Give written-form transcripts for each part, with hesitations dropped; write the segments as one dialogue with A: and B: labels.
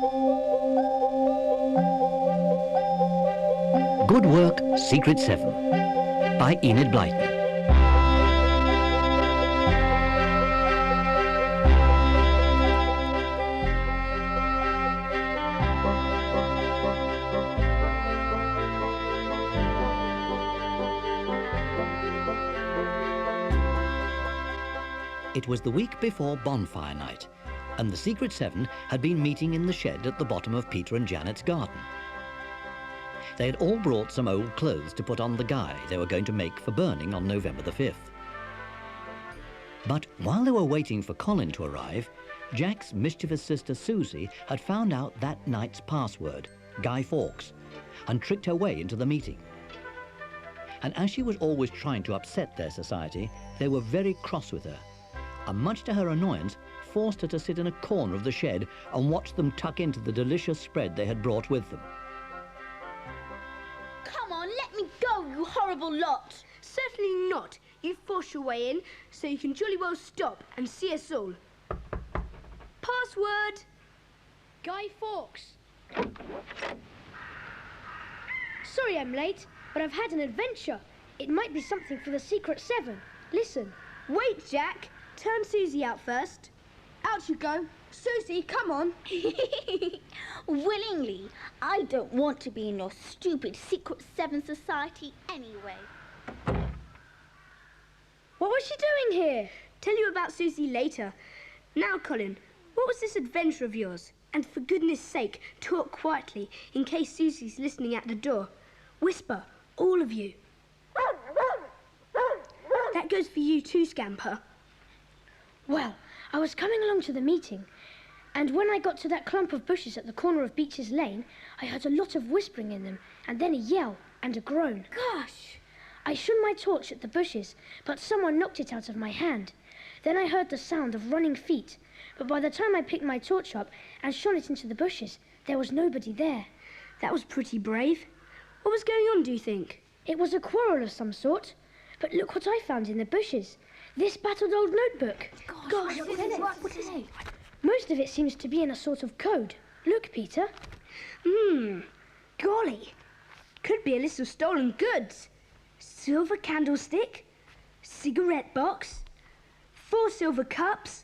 A: Good Work, Secret 7 by Enid Blyton. It was the week before bonfire night, and the Secret 7 had been meeting in the shed at the bottom of Peter and Janet's garden. They had all brought some old clothes to put on the guy they were going to make for burning on November the 5th. But while they were waiting for Colin to arrive, Jack's mischievous sister Susie had found out that night's password, Guy Fawkes, and tricked her way into the meeting. And as she was always trying to upset their society, they were very cross with her, and much to her annoyance, forced her to sit in a corner of the shed and watch them tuck into the delicious spread they had brought with them.
B: Come on, let me go, you horrible lot!
C: Certainly not. You force your way in, so you can jolly well stop and see us all. Password!
D: Guy Fawkes. Sorry I'm late, but I've had an adventure. It might be something for the Secret 7. Listen.
C: Wait, Jack. Turn Susie out first. Out you go. Susie, come on.
B: Willingly. I don't want to be in your stupid Secret 7 society anyway.
D: What was she doing here?
C: Tell you about Susie later. Now, Colin, what was this adventure of yours? And for goodness sake, talk quietly in case Susie's listening at the door. Whisper, all of you. That goes for you too, Scamper.
D: Well, I was coming along to the meeting, and when I got to that clump of bushes at the corner of Beech's Lane, I heard a lot of whispering in them, and then a yell and a groan.
B: Gosh!
D: I shone my torch at the bushes, but someone knocked it out of my hand. Then I heard the sound of running feet, but by the time I picked my torch up and shone it into the bushes, there was nobody there.
C: That was pretty brave. What was going on, do you think?
D: It was a quarrel of some sort. But look what I found in the bushes. This battered old notebook.
B: Gosh, what is it?
D: Most of it seems to be in a sort of code. Look, Peter.
C: Golly. Could be a list of stolen goods. Silver candlestick, cigarette box, 4 silver cups,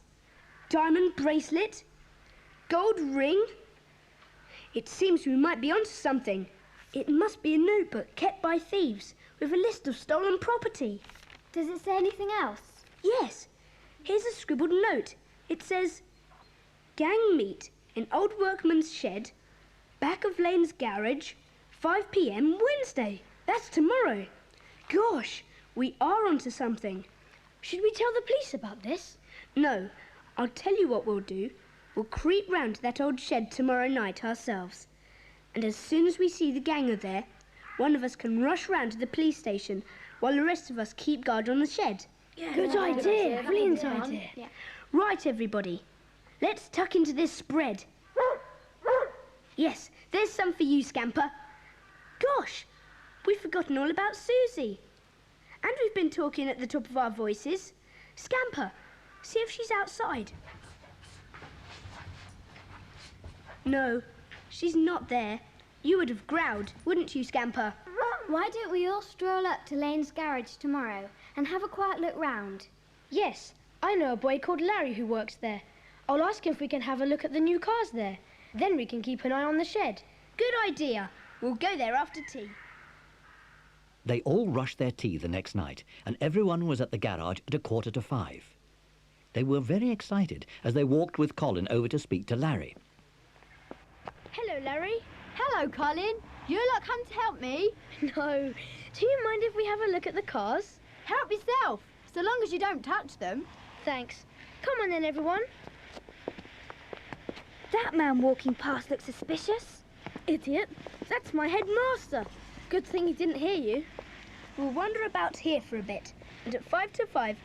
C: diamond bracelet, gold ring. It seems we might be onto something. It must be a notebook kept by thieves with a list of stolen property.
B: Does it say anything else?
C: Yes. Here's a scribbled note. It says, gang meet in old workman's shed, back of Lane's garage, 5 p.m. Wednesday. That's tomorrow. Gosh, we are onto something.
D: Should we tell the police about this?
C: No. I'll tell you what we'll do. We'll creep round to that old shed tomorrow night ourselves. And as soon as we see the gang are there, one of us can rush round to the police station while the rest of us keep guard on the shed.
D: Yeah, good idea. Brilliant idea.
B: Yeah.
C: Right, everybody. Let's tuck into this spread. Yes, there's some for you, Scamper. Gosh, we've forgotten all about Susie. And we've been talking at the top of our voices. Scamper, see if she's outside. No, she's not there. You would have growled, wouldn't you, Scamper?
E: Why don't we all stroll up to Lane's garage tomorrow and have a quiet look round?
D: Yes, I know a boy called Larry who works there. I'll ask him if we can have a look at the new cars there. Then we can keep an eye on the shed.
C: Good idea. We'll go there after tea.
A: They all rushed their tea the next night, and everyone was at the garage at 5:15. They were very excited as they walked with Colin over to speak to Larry.
D: Hello, Larry.
F: Hello, Colin. You lot come to help me?
D: No. Do you mind if we have a look at the cars?
F: Help yourself, so long as you don't touch them.
D: Thanks. Come on then, everyone.
B: That man walking past looks suspicious.
D: Idiot. That's my headmaster. Good thing he didn't hear you.
C: We'll wander about here for a bit, and at 5 to 5,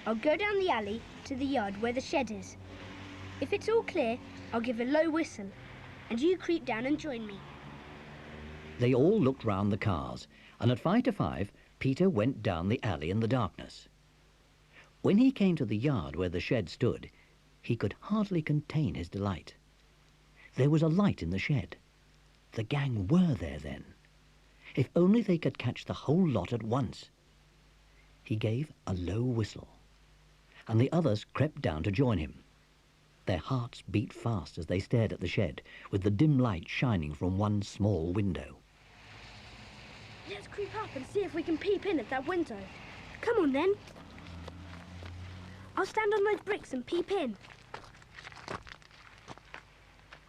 C: I'll go down the alley to the yard where the shed is. If it's all clear, I'll give a low whistle, and you creep down and join me.
A: They all looked round the cars, and at 5 to 5, Peter went down the alley in the darkness. When he came to the yard where the shed stood, he could hardly contain his delight. There was a light in the shed. The gang were there then. If only they could catch the whole lot at once. He gave a low whistle, and the others crept down to join him. Their hearts beat fast as they stared at the shed, with the dim light shining from one small window.
C: Let's creep up and see if we can peep in at that window. Come on, then. I'll stand on those bricks and peep in.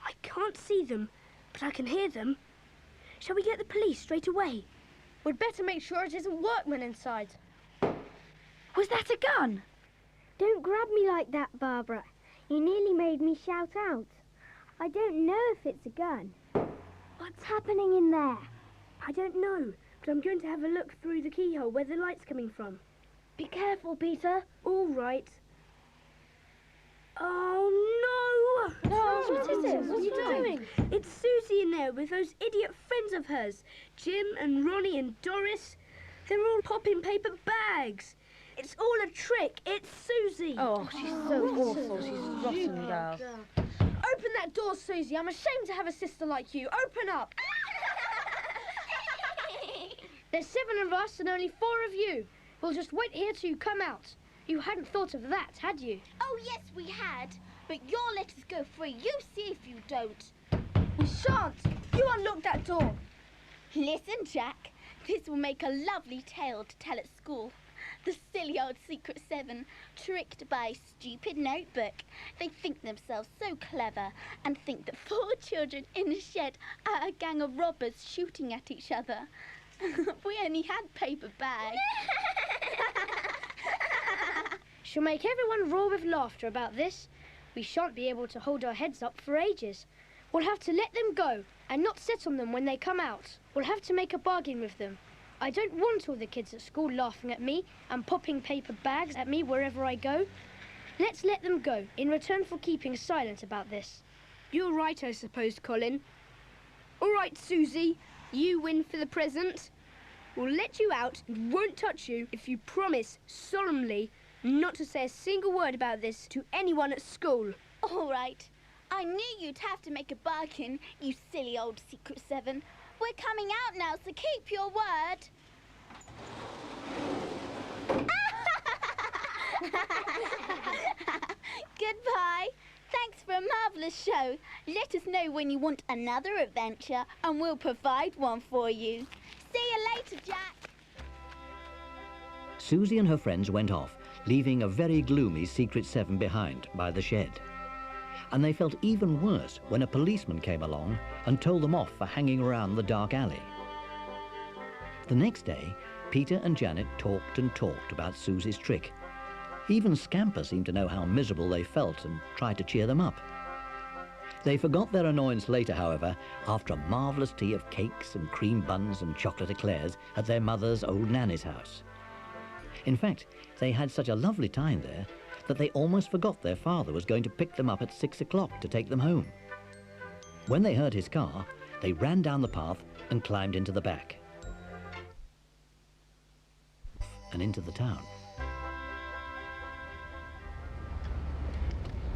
C: I can't see them, but I can hear them. Shall we get the police straight away?
D: We'd better make sure it isn't workmen inside.
B: Was that a gun?
E: Don't grab me like that, Barbara. You nearly made me shout out. I don't know if it's a gun. What's happening in there?
C: I don't know, but I'm going to have a look through the keyhole where the light's coming from.
B: Be careful, Peter.
C: All right. Oh, no!
D: Oh, what is it? What are you doing?
C: It's Susie in there with those idiot friends of hers. Jim and Ronnie and Doris. They're all popping paper bags. It's all a trick. It's Susie.
D: Oh, she's so awful. She's a rotten girl. Open that door, Susie. I'm ashamed to have a sister like you. Open up. There's 7 of us and only 4 of you. We'll just wait here till you come out. You hadn't thought of that, had you?
B: Oh, yes, we had. But you'll let us go free. You see if you don't.
D: We shan't. You unlock that door.
B: Listen, Jack. This will make a lovely tale to tell at school. The silly old Secret 7, tricked by a stupid notebook. They think themselves so clever and think that 4 children in a shed are a gang of robbers shooting at each other. We only had paper bags.
D: She'll make everyone roar with laughter about this. We shan't be able to hold our heads up for ages. We'll have to let them go and not sit on them when they come out. We'll have to make a bargain with them. I don't want all the kids at school laughing at me and popping paper bags at me wherever I go. Let's let them go in return for keeping silent about this.
C: You're right, I suppose, Colin. All right, Susie, you win for the present. We'll let you out and won't touch you if you promise solemnly not to say a single word about this to anyone at school.
B: All right. I knew you'd have to make a bargain, you silly old Secret 7. We're coming out now, so keep your word. Goodbye. Thanks for a marvellous show. Let us know when you want another adventure and we'll provide one for you. See you later, Jack.
A: Susie and her friends went off, leaving a very gloomy Secret 7 behind by the shed. And they felt even worse when a policeman came along and told them off for hanging around the dark alley. The next day, Peter and Janet talked and talked about Susie's trick. Even Scamper seemed to know how miserable they felt and tried to cheer them up. They forgot their annoyance later, however, after a marvellous tea of cakes and cream buns and chocolate eclairs at their mother's old nanny's house. In fact, they had such a lovely time there that they almost forgot their father was going to pick them up at 6 o'clock to take them home. When they heard his car, they ran down the path and climbed into the back. And into the town.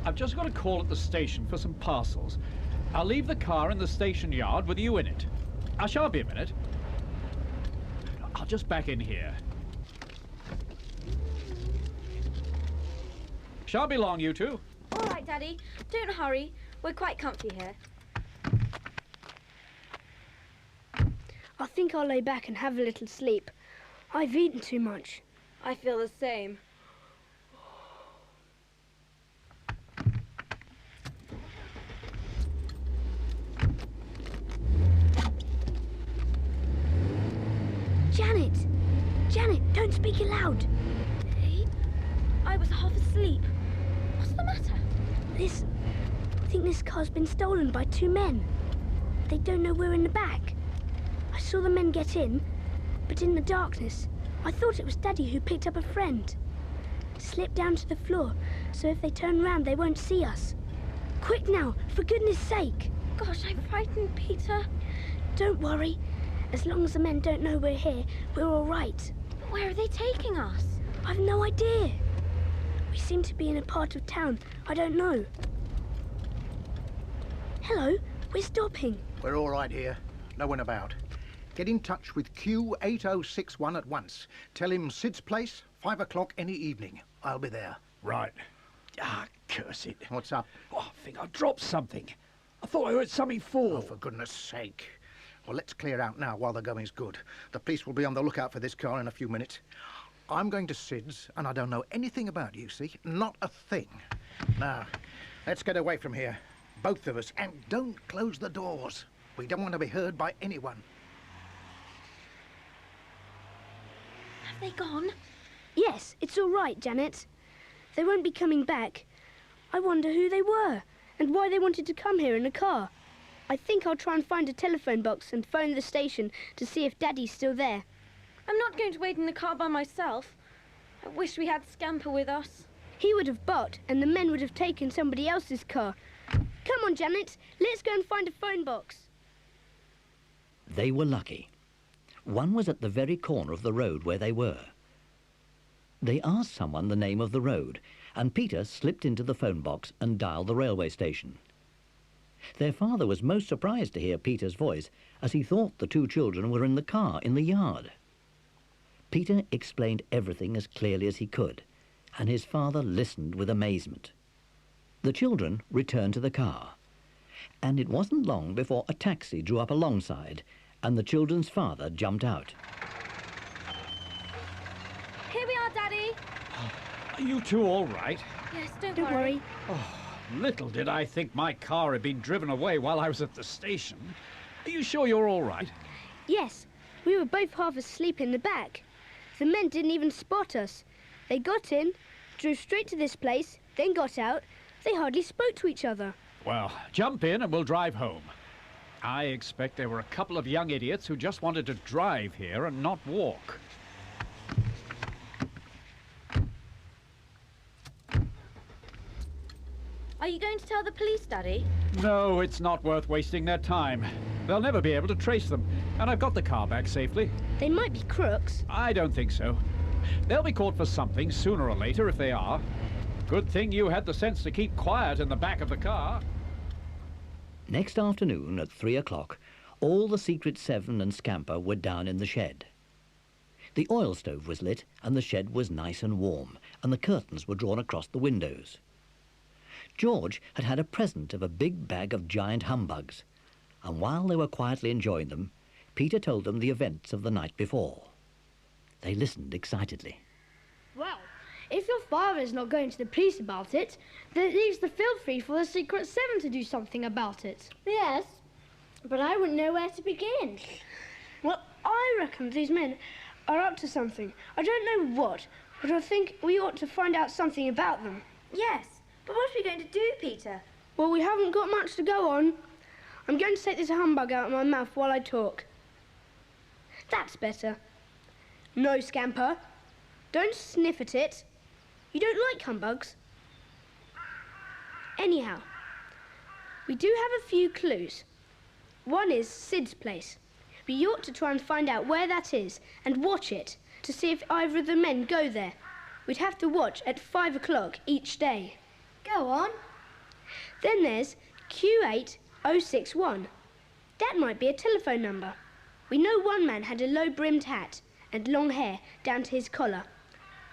G: I've just got a call at the station for some parcels. I'll leave the car in the station yard with you in it. I shall be a minute. I'll just back in here. Shall be long, you two.
H: All right, Daddy. Don't hurry. We're quite comfy here.
C: I think I'll lay back and have a little sleep. I've eaten too much.
H: I feel the same.
C: Janet! Janet, don't speak aloud.
H: Hey, I was half asleep. What's the matter?
C: I think this car's been stolen by 2 men. They don't know we're in the back. I saw the men get in, but in the darkness, I thought it was Daddy who picked up a friend. Slip down to the floor, so if they turn round, they won't see us. Quick now, for goodness sake.
H: Gosh, I'm frightened, Peter.
C: Don't worry. As long as the men don't know we're here, we're all right.
H: But where are they taking us?
C: I've no idea. We seem to be in a part of town I don't know. Hello, We're stopping.
I: We're all right here. No one about. Get in touch with Q8061 at once. Tell him Sid's place, 5 o'clock any evening. I'll be there.
G: Right. Ah, curse it.
I: What's up?
G: Oh, I think I dropped something. I thought I heard something fall.
I: Oh, for goodness sake. Well, let's clear out now while the going's good. The police will be on the lookout for this car in a few minutes. I'm going to Sid's, and I don't know anything about you, see? Not a thing. Now, let's get away from here. Both of us. And don't close the doors. We don't want to be heard by anyone.
H: Have they gone?
C: Yes, it's all right, Janet. They won't be coming back. I wonder who they were and why they wanted to come here in a car. I think I'll try and find a telephone box and phone the station to see if Daddy's still there.
H: I'm not going to wait in the car by myself. I wish we had Scamper with us.
C: He would have barked and the men would have taken somebody else's car. Come on, Janet. Let's go and find a phone box.
A: They were lucky. One was at the very corner of the road where they were. They asked someone the name of the road, and Peter slipped into the phone box and dialed the railway station. Their father was most surprised to hear Peter's voice, as he thought the two children were in the car in the yard. Peter explained everything as clearly as he could, and his father listened with amazement. The children returned to the car, and it wasn't long before a taxi drew up alongside, and the children's father jumped out.
H: Here we are, Daddy.
G: Are you two all right?
H: Yes,
C: Don't worry.
G: Little did I think my car had been driven away while I was at the station. Are you sure you're all right?
C: Yes, we were both half asleep in the back. The men didn't even spot us. They got in, drove straight to this place, then got out. They hardly spoke to each other.
G: Well, jump in and we'll drive home. I expect there were a couple of young idiots who just wanted to drive here and not walk.
H: Are you going to tell the police, Daddy?
G: No, it's not worth wasting their time. They'll never be able to trace them, and I've got the car back safely.
C: They might be crooks.
G: I don't think so. They'll be caught for something sooner or later if they are. Good thing you had the sense to keep quiet in the back of the car.
A: Next afternoon at 3 o'clock, all the Secret Seven and Scamper were down in the shed. The oil stove was lit and the shed was nice and warm, and the curtains were drawn across the windows. George had had a present of a big bag of giant humbugs, and while they were quietly enjoying them, Peter told them the events of the night before. They listened excitedly.
D: Well, if your father is not going to the police about it, then it leaves the field free for the Secret Seven to do something about it.
C: Yes, but I wouldn't know where to begin. Well, I reckon these men are up to something. I don't know what, but I think we ought to find out something about them.
H: Yes, but what are we going to do, Peter?
C: Well, we haven't got much to go on. I'm going to take this humbug out of my mouth while I talk. That's better. No, Scamper. Don't sniff at it. You don't like humbugs? Anyhow, we do have a few clues. One is Sid's place. We ought to try and find out where that is and watch it to see if either of the men go there. We'd have to watch at 5 o'clock each day.
H: Go on.
C: Then there's Q8061. That might be a telephone number. We know one man had a low-brimmed hat and long hair down to his collar.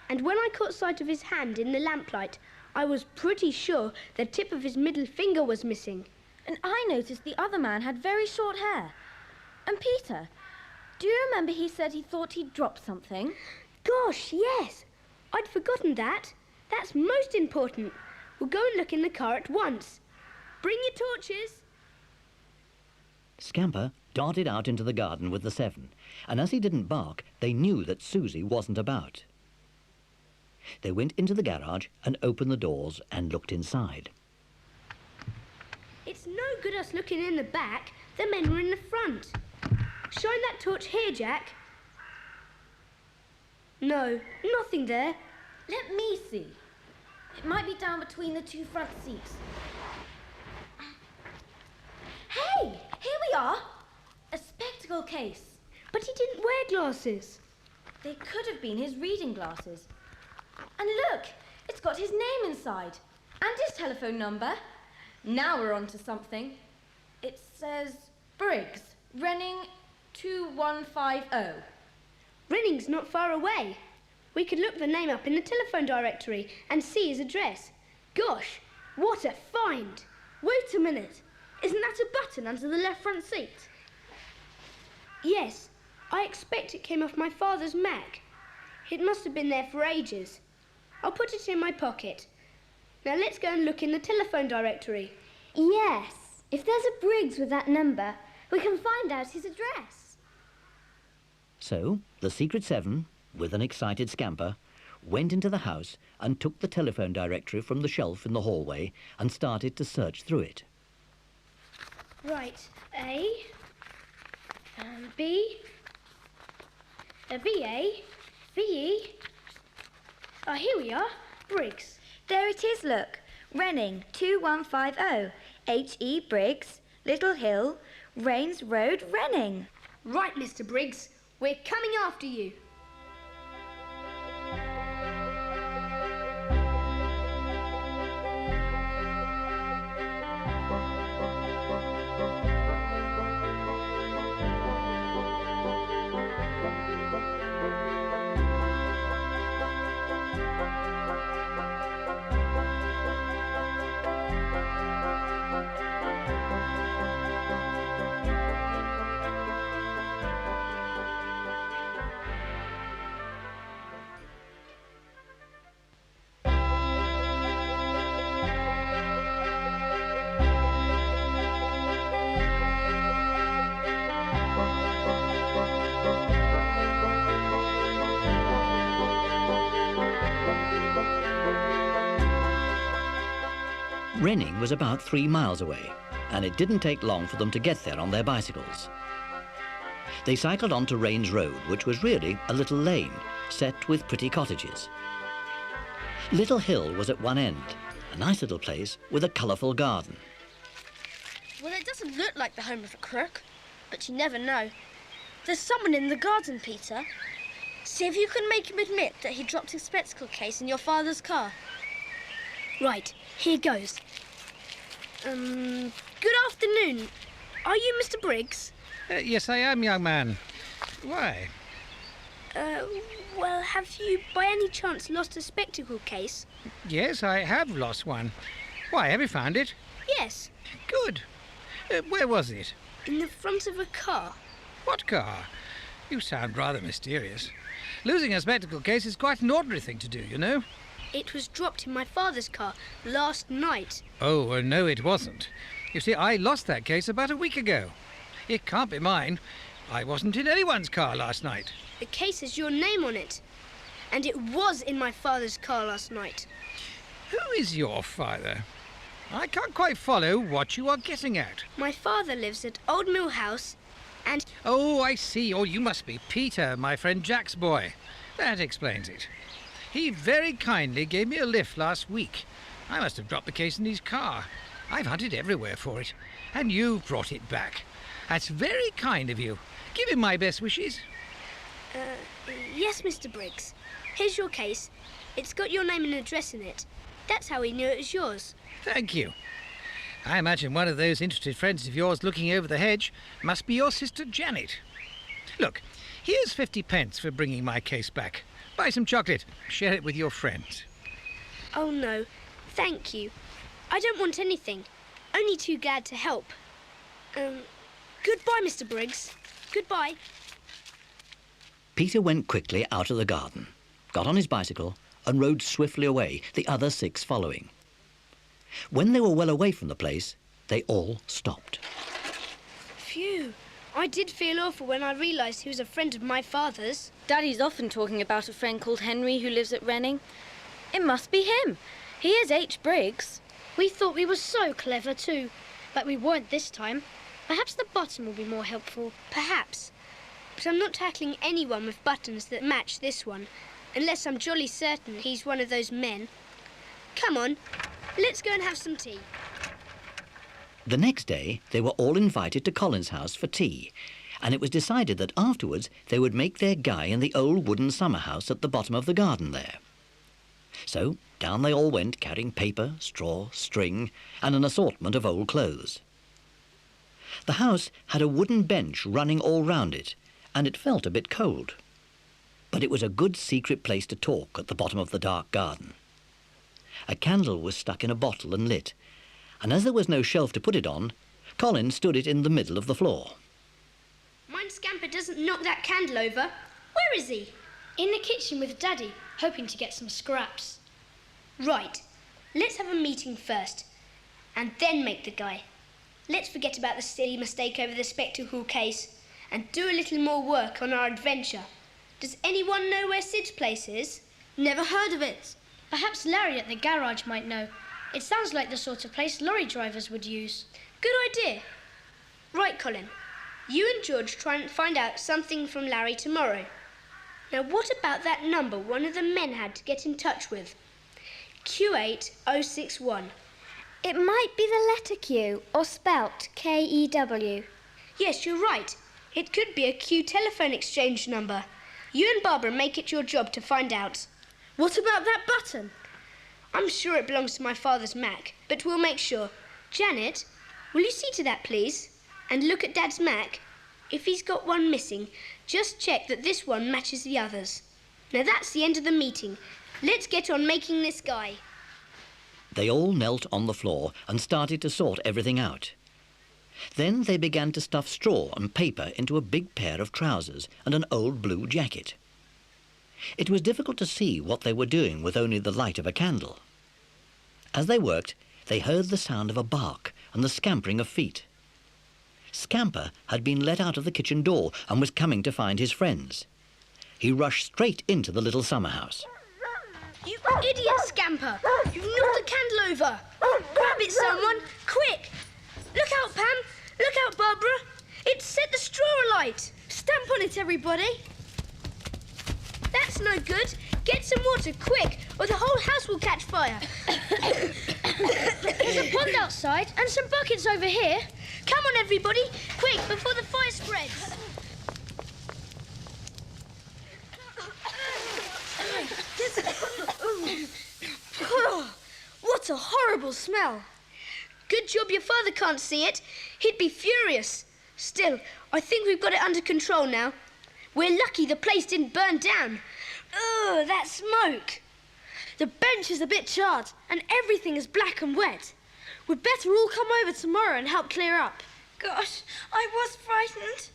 C: And when I caught sight of his hand in the lamplight, I was pretty sure the tip of his middle finger was missing.
H: And I noticed the other man had very short hair. And Peter, do you remember he said he thought he'd dropped something?
C: Gosh, yes. I'd forgotten that. That's most important. We'll go and look in the car at once. Bring your torches.
A: Scamper darted out into the garden with the seven, and as he didn't bark, they knew that Susie wasn't about. They went into the garage and opened the doors and looked inside.
C: It's no good us looking in the back. The men were in the front. Shine that torch here, Jack. No, nothing there.
H: Let me see. It might be down between the two front seats. Hey, here we are. A spectacle case.
C: But he didn't wear glasses.
H: They could have been his reading glasses. And look, it's got his name inside. And his telephone number. Now we're on to something. It says Briggs, Renning 2150.
C: Renning's not far away. We could look the name up in the telephone directory and see his address. Gosh, what a find!
D: Wait a minute. Isn't that a button under the left front seat?
C: Yes, I expect it came off my father's Mac. It must have been there for ages. I'll put it in my pocket. Now let's go and look in the telephone directory.
E: Yes, if there's a Briggs with that number, we can find out his address.
A: So the Secret Seven, with an excited scamper, went into the house and took the telephone directory from the shelf in the hallway and started to search through it.
C: Right, A, and B, a VA, VE. Oh, here we are, Briggs.
J: There it is, look. Renning 2150. H.E. Briggs, Little Hill, Rains Road, Renning.
C: Right, Mr. Briggs, we're coming after you.
A: Renning was about 3 miles away, and it didn't take long for them to get there on their bicycles. They cycled on to Rains Road, which was really a little lane, set with pretty cottages. Little Hill was at one end, a nice little place with a colourful garden.
D: Well, it doesn't look like the home of a crook, but you never know. There's someone in the garden, Peter. See if you can make him admit that he dropped his spectacle case in your father's car. Right, here goes. Good afternoon. Are you Mr. Briggs?
K: Yes, I am, young man. Why?
C: Well, have you by any chance lost a spectacle case?
K: Yes, I have lost one. Why, have you found it?
C: Yes,
K: Good. Where was it?
C: in the front of a car.
K: What car? You sound rather mysterious. Losing a spectacle case is quite an ordinary thing to do, you know.
C: It was dropped in my father's car last night.
K: Oh, no, it wasn't. You see, I lost that case about a week ago. It can't be mine. I wasn't in anyone's car last night.
C: The case has your name on it. And it was in my father's car last night.
K: Who is your father? I can't quite follow what you are getting at.
C: My father lives at Old Mill House and...
K: Oh, I see. Oh, you must be Peter, my friend Jack's boy. That explains it. He very kindly gave me a lift last week. I must have dropped the case in his car. I've hunted everywhere for it. And you've brought it back. That's very kind of you. Give him my best wishes.
C: Yes, Mr. Briggs. Here's your case. It's got your name and address in it. That's how he knew it was yours.
K: Thank you. I imagine one of those interested friends of yours looking over the hedge must be your sister Janet. Look, here's 50 pence for bringing my case back. Buy some chocolate. Share it with your friends.
C: Oh, no. Thank you. I don't want anything. Only too glad to help. Goodbye, Mr. Briggs. Goodbye.
A: Peter went quickly out of the garden, got on his bicycle and rode swiftly away, the other 6 following. When they were well away from the place, they all stopped.
C: Phew. I did feel awful when I realised he was a friend of my father's.
H: Daddy's often talking about a friend called Henry who lives at Renning. It must be him. He is H. Briggs.
D: We thought we were so clever too, but we weren't this time. Perhaps the button will be more helpful.
C: Perhaps. But I'm not tackling anyone with buttons that match this one, unless I'm jolly certain he's one of those men. Come on, let's go and have some tea.
A: The next day, they were all invited to Colin's house for tea, and it was decided that afterwards they would make their guy in the old wooden summer house at the bottom of the garden there. So down they all went, carrying paper, straw, string, and an assortment of old clothes. The house had a wooden bench running all round it, and it felt a bit cold. But it was a good secret place to talk at the bottom of the dark garden. A candle was stuck in a bottle and lit, and as there was no shelf to put it on, Colin stood it in the middle of the floor.
C: Mind Scamper doesn't knock that candle over. Where is he?
D: In the kitchen with Daddy, hoping to get some scraps.
C: Right. Let's have a meeting first, and then make the guy. Let's forget about the silly mistake over the spectacle case and do a little more work on our adventure. Does anyone know where Sid's place is?
D: Never heard of it. Perhaps Larry at the garage might know. It sounds like the sort of place lorry drivers would use.
C: Good idea. Right, Colin. You and George try and find out something from Larry tomorrow. Now, what about that number one of the men had to get in touch with? Q8061.
E: It might be the letter Q, or spelt K-E-W.
C: Yes, you're right. It could be a Q telephone exchange number. You and Barbara make it your job to find out.
D: What about that button?
C: I'm sure it belongs to my father's Mac, but we'll make sure. Janet, will you see to that, please? And look at Dad's Mac. If he's got one missing, just check that this one matches the others. Now that's the end of the meeting. Let's get on making this guy.
A: They all knelt on the floor and started to sort everything out. Then they began to stuff straw and paper into a big pair of trousers and an old blue jacket. It was difficult to see what they were doing with only the light of a candle. As they worked, they heard the sound of a bark and the scampering of feet. Scamper had been let out of the kitchen door and was coming to find his friends. He rushed straight into the little summer house.
C: You idiot, Scamper! You've knocked the candle over! Grab it, someone! Quick! Look out, Pam! Look out, Barbara! It's set the straw alight! Stamp on it, everybody! That's no good! Get some water, quick, or the whole house will catch fire!
D: There's a pond outside and some buckets over here.
C: Come on, everybody! Quick, before the fire spreads! What a horrible smell! Good job your father can't see it. He'd be furious. Still, I think we've got it under control now. We're lucky the place didn't burn down. Ugh, that smoke!
D: The bench is a bit charred and everything is black and wet. We'd better all come over tomorrow and help clear up.
C: Gosh, I was frightened.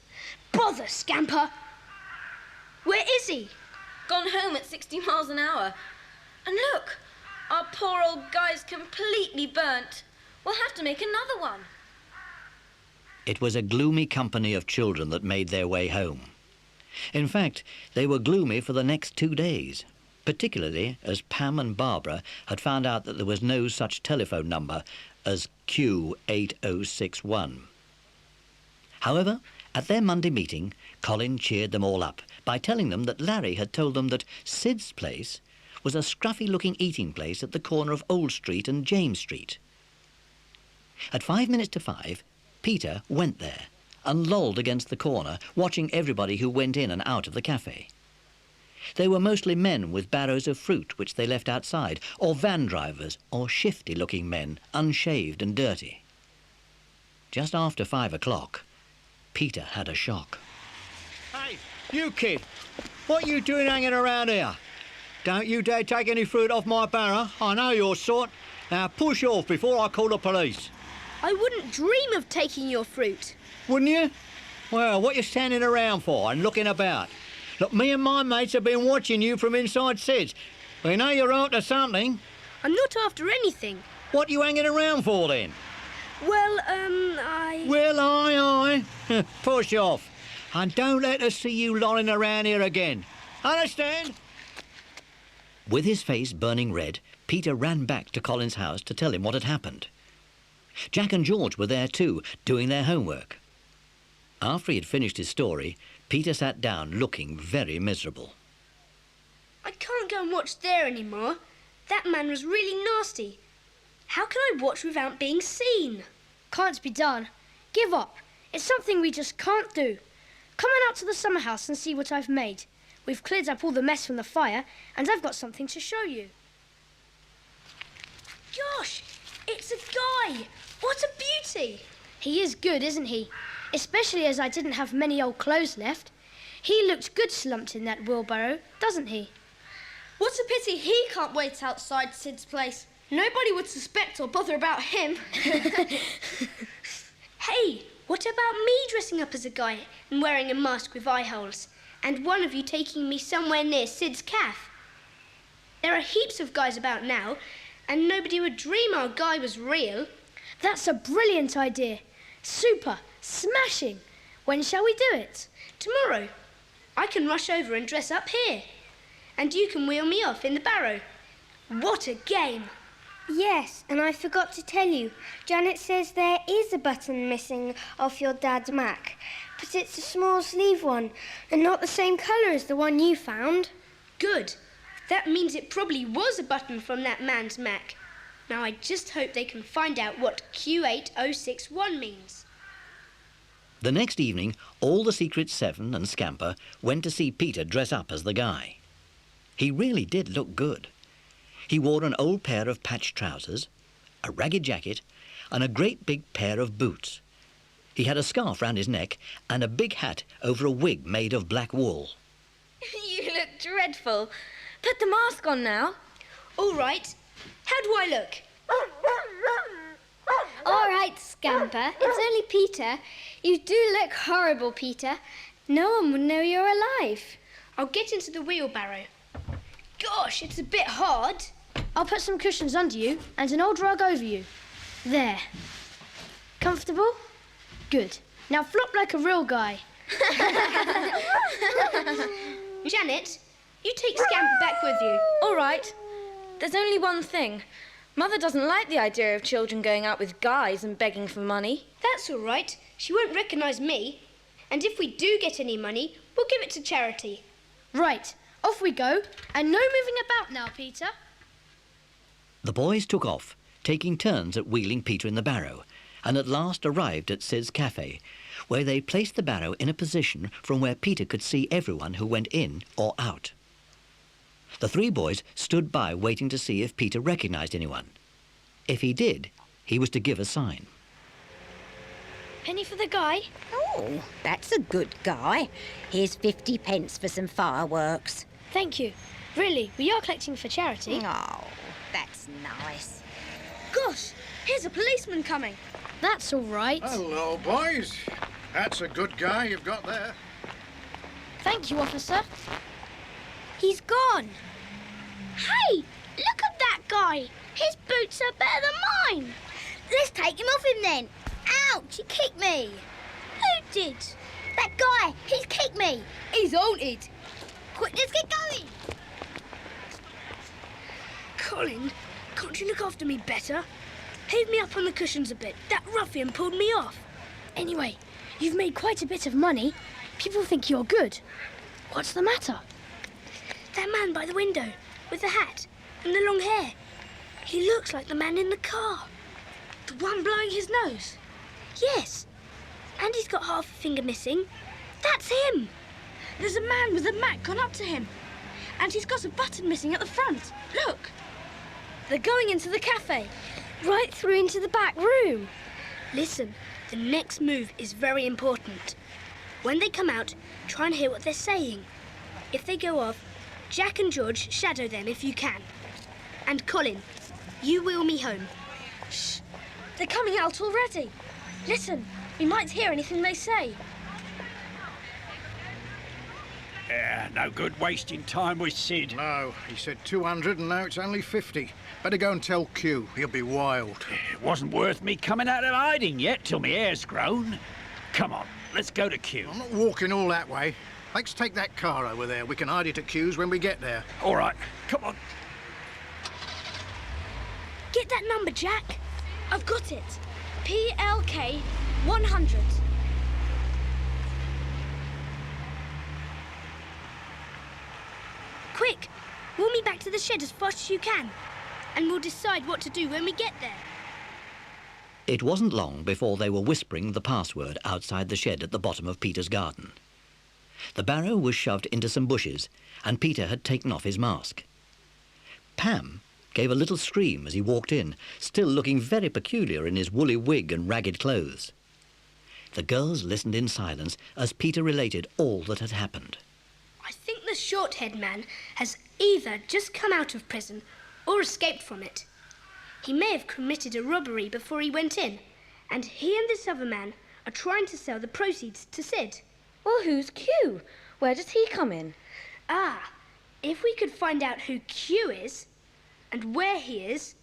C: Bother, Scamper! Where is he?
H: Gone home at 60 miles an hour. And look, our poor old guy's completely burnt. We'll have to make another one.
A: It was a gloomy company of children that made their way home. In fact, they were gloomy for the next 2 days, particularly as Pam and Barbara had found out that there was no such telephone number as Q8061. However, at their Monday meeting, Colin cheered them all up by telling them that Larry had told them that Sid's place was a scruffy-looking eating place at the corner of Old Street and James Street. At 5 minutes to 5, Peter went there and lolled against the corner, watching everybody who went in and out of the cafe. They were mostly men with barrows of fruit which they left outside, or van drivers, or shifty-looking men, unshaved and dirty. Just after 5 o'clock, Peter had a shock.
L: Hey, you kid, what you doing hanging around here? Don't you dare take any fruit off my barrow. I know your sort. Now push off before I call the police.
C: I wouldn't dream of taking your fruit.
L: Wouldn't you? Well, what you standing around for and looking about? Look, me and my mates have been watching you from inside Sid's. We know you're after something.
C: I'm not after anything.
L: What you hanging around for then?
C: Well,
L: Well, aye. Push off. And don't let us see you lolling around here again. Understand?
A: With his face burning red, Peter ran back to Colin's house to tell him what had happened. Jack and George were there too, doing their homework. After he had finished his story, Peter sat down looking very miserable.
C: I can't go and watch there anymore. That man was really nasty. How can I watch without being seen?
D: Can't be done. Give up. It's something we just can't do. Come on out to the summer house and see what I've made. We've cleared up all the mess from the fire, and I've got something to show you.
C: Gosh, it's a guy. What a beauty.
D: He is good, isn't he? Especially as I didn't have many old clothes left. He looked good slumped in that wheelbarrow, doesn't he?
M: What a pity he can't wait outside Sid's place. Nobody would suspect or bother about him.
C: Hey, what about me dressing up as a guy and wearing a mask with eye holes? And one of you taking me somewhere near Sid's cafe? There are heaps of guys about now, and nobody would dream our guy was real.
D: That's a brilliant idea. Super. Smashing. When shall we do it?
C: Tomorrow. I can rush over and dress up here. And you can wheel me off in the barrow. What a game!
E: Yes, and I forgot to tell you. Janet says there is a button missing off your dad's Mac, but it's a small sleeve one and not the same colour as the one you found.
C: Good. That means it probably was a button from that man's Mac. Now I just hope they can find out what Q8061 means.
A: The next evening, all the Secret Seven and Scamper went to see Peter dress up as the guy. He really did look good. He wore an old pair of patched trousers, a ragged jacket, and a great big pair of boots. He had a scarf round his neck and a big hat over a wig made of black wool.
H: You look dreadful. Put the mask on now.
C: All right. How do I look?
E: All right, Scamper. It's only Peter. You do look horrible, Peter. No one would know you're alive.
C: I'll get into the wheelbarrow. Gosh, it's a bit hard.
D: I'll put some cushions under you and an old rug over you. There. Comfortable? Good. Now flop like a real guy.
C: Janet, you take Scamper back with you.
H: All right. There's only one thing. Mother doesn't like the idea of children going out with guys and begging for money.
C: That's all right. She won't recognise me. And if we do get any money, we'll give it to charity.
D: Right. Off we go. And no moving about now, Peter.
A: The boys took off, taking turns at wheeling Peter in the barrow, and at last arrived at Sid's cafe, where they placed the barrow in a position from where Peter could see everyone who went in or out. The three boys stood by waiting to see if Peter recognised anyone. If he did, he was to give a sign.
D: Penny for the guy?
N: Oh, that's a good guy. Here's 50 pence for some fireworks.
D: Thank you. Really, we are collecting for charity.
N: Oh, that's nice.
M: Gosh, here's a policeman coming.
D: That's all right.
I: Hello, boys. That's a good guy you've got there.
D: Thank you, officer.
E: He's gone. Hey, look at that guy. His boots are better than mine. Let's take him off him then. Ouch, he kicked me. Who did? That guy. He's kicked me.
M: He's haunted.
E: Quick, let's get going.
C: Colin, can't you look after me better? Heave me up on the cushions a bit. That ruffian pulled me off.
D: Anyway, you've made quite a bit of money. People think you're good. What's the matter?
C: That man by the window, with the hat and the long hair. He looks like the man in the car. The one blowing his nose. Yes. And he's got half a finger missing. That's him.
M: There's a man with a Mac gone up to him. And he's got a button missing at the front. Look. They're going into the cafe.
E: Right through into the back room.
C: Listen, the next move is very important. When they come out, try and hear what they're saying. If they go off, Jack and George shadow them if you can. And Colin, you wheel me home.
M: Shh. They're coming out already. Listen, we might hear anything they say.
G: Yeah, no good wasting time with Sid.
I: No, he said 200 and now it's only 50. Better go and tell Q. He'll be wild.
G: It wasn't worth me coming out of hiding yet till my hair's grown. Come on, let's go to Q.
I: I'm not walking all that way. Let's take that car over there. We can hide it at Q's when we get there.
G: All right, come on.
C: Get that number, Jack.
M: I've got it. PLK 100.
C: Quick, wheel me back to the shed as fast as you can. And we'll decide what to do when we get there.
A: It wasn't long before they were whispering the password outside the shed at the bottom of Peter's garden. The barrow was shoved into some bushes, and Peter had taken off his mask. Pam gave a little scream as he walked in, still looking very peculiar in his woolly wig and ragged clothes. The girls listened in silence as Peter related all that had happened.
C: I think the short-haired man has either just come out of prison or escaped from it. He may have committed a robbery before he went in, and he and this other man are trying to sell the proceeds to Sid.
H: Well, who's Q? Where does he come in?
C: Ah, if we could find out who Q is and where he is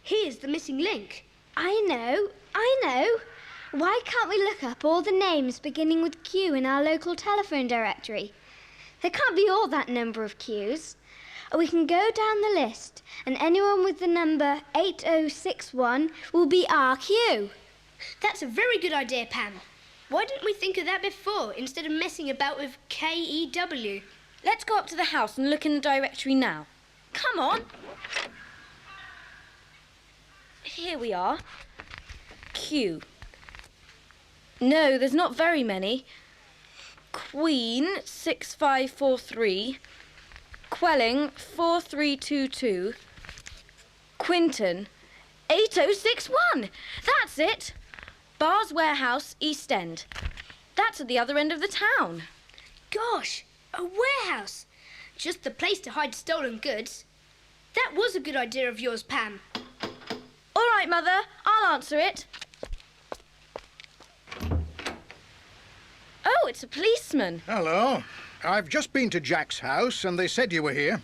C: the missing link.
D: I know. Why can't we look up all the names beginning with Q in our local telephone directory? There can't be all that number of Qs. We can go down the list, and anyone with the number 8061 will be our Q.
C: That's a very good idea, Pam. Why didn't we think of that before, instead of messing about with KEW?
H: Let's go up to the house and look in the directory now. Come on. Here we are. Q. No, there's not very many. Queen, 6543. Quelling, 4322. Quinton, 8061. That's it. Bar's Warehouse, East End. That's at the other end of the town.
C: Gosh, a warehouse. Just the place to hide stolen goods. That was a good idea of yours, Pam.
H: All right, Mother, I'll answer it. Oh, it's a policeman.
I: Hello. I've just been to Jack's house and they said you were here.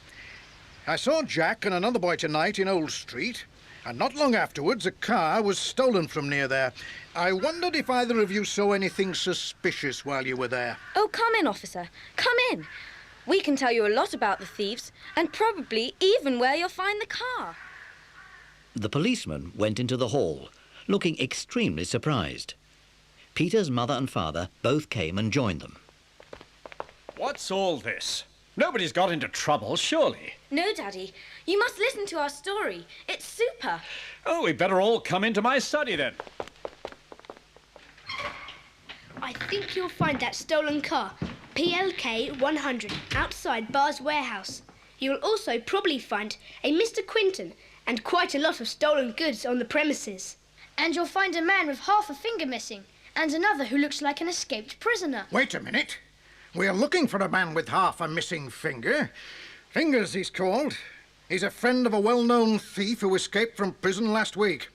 I: I saw Jack and another boy tonight in Old Street, and not long afterwards a car was stolen from near there. I wondered if either of you saw anything suspicious while you were there.
H: Oh, come in, officer. Come in. We can tell you a lot about the thieves and probably even where you'll find the car.
A: The policeman went into the hall, looking extremely surprised. Peter's mother and father both came and joined them.
G: What's all this? Nobody's got into trouble, surely.
H: No, Daddy. You must listen to our story. It's super.
G: Oh, we better all come into my study then.
C: I think you'll find that stolen car, PLK 100, outside Bar's warehouse. You'll also probably find a Mr. Quinton and quite a lot of stolen goods on the premises.
D: And you'll find a man with half a finger missing, and another who looks like an escaped prisoner.
I: Wait a minute. We're looking for a man with half a missing finger. Fingers, he's called. He's a friend of a well-known thief who escaped from prison last week.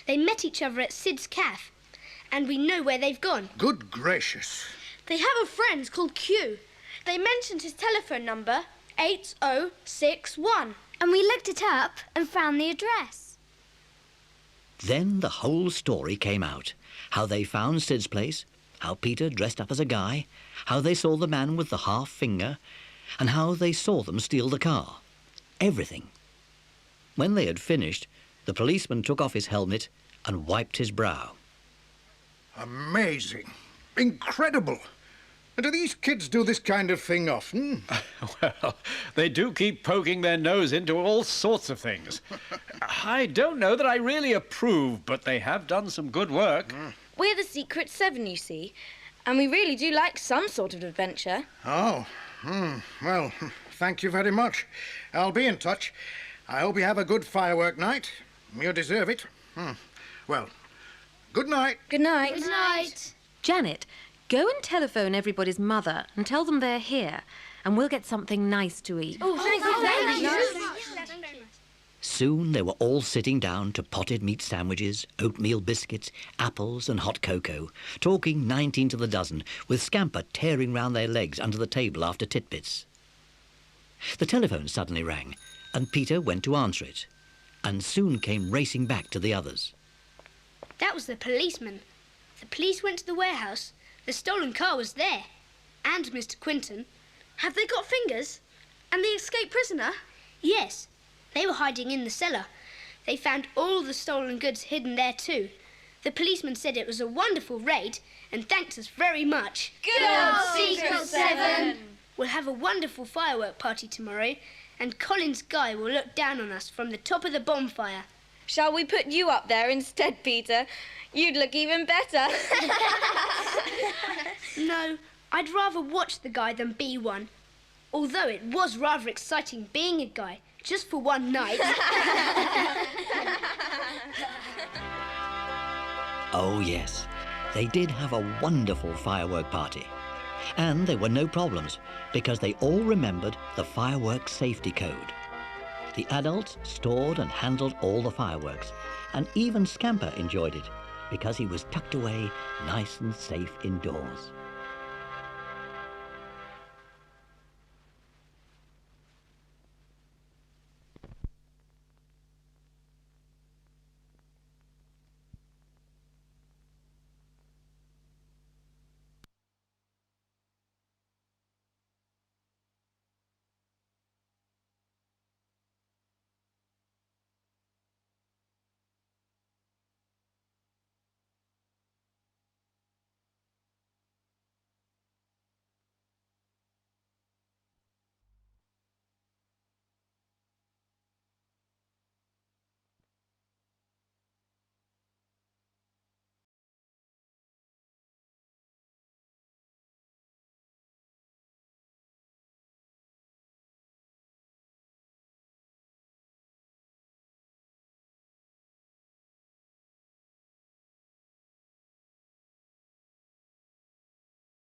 C: They met each other at Sid's Cafe, and we know where they've gone.
I: Good gracious.
D: They have a friend called Q. They mentioned his telephone number, 8061. And we looked it up and found the address.
A: Then the whole story came out. How they found Sid's place, how Peter dressed up as a guy, how they saw the man with the half finger, and how they saw them steal the car. Everything. When they had finished, the policeman took off his helmet and wiped his brow.
I: Amazing. Incredible. Do these kids do this kind of thing often?
G: Well, they do keep poking their nose into all sorts of things. I don't know that I really approve, but they have done some good work.
H: We're the Secret Seven, you see, and we really do like some sort of adventure.
I: Oh, well, thank you very much. I'll be in touch. I hope you have a good firework night. You deserve it. Well, good night.
H: Good night.
D: Good night.
O: Janet, go and telephone everybody's mother and tell them they're here, and we'll get something nice to eat.
D: Oh, thank you.
A: Soon they were all sitting down to potted meat sandwiches, oatmeal biscuits, apples and hot cocoa, talking 19 to the dozen, with Scamper tearing round their legs under the table after titbits. The telephone suddenly rang, and Peter went to answer it, and soon came racing back to the others.
C: That was the policeman. The police went to the warehouse. The stolen car was there. And Mr. Quinton.
D: Have they got fingers? And the escaped prisoner?
C: Yes. They were hiding in the cellar. They found all the stolen goods hidden there too. The policeman said it was a wonderful raid and thanked us very much.
H: Good old Secret Seven!
C: We'll have a wonderful firework party tomorrow, and Colin's guy will look down on us from the top of the bonfire.
H: Shall we put you up there instead, Peter? You'd look even better.
C: No, I'd rather watch the guy than be one. Although it was rather exciting being a guy, just for one night.
A: Oh yes, They did have a wonderful firework party. And there were no problems, because they all remembered the fireworks safety code. The adults stored and handled all the fireworks, and even Scamper enjoyed it, because he was tucked away nice and safe indoors.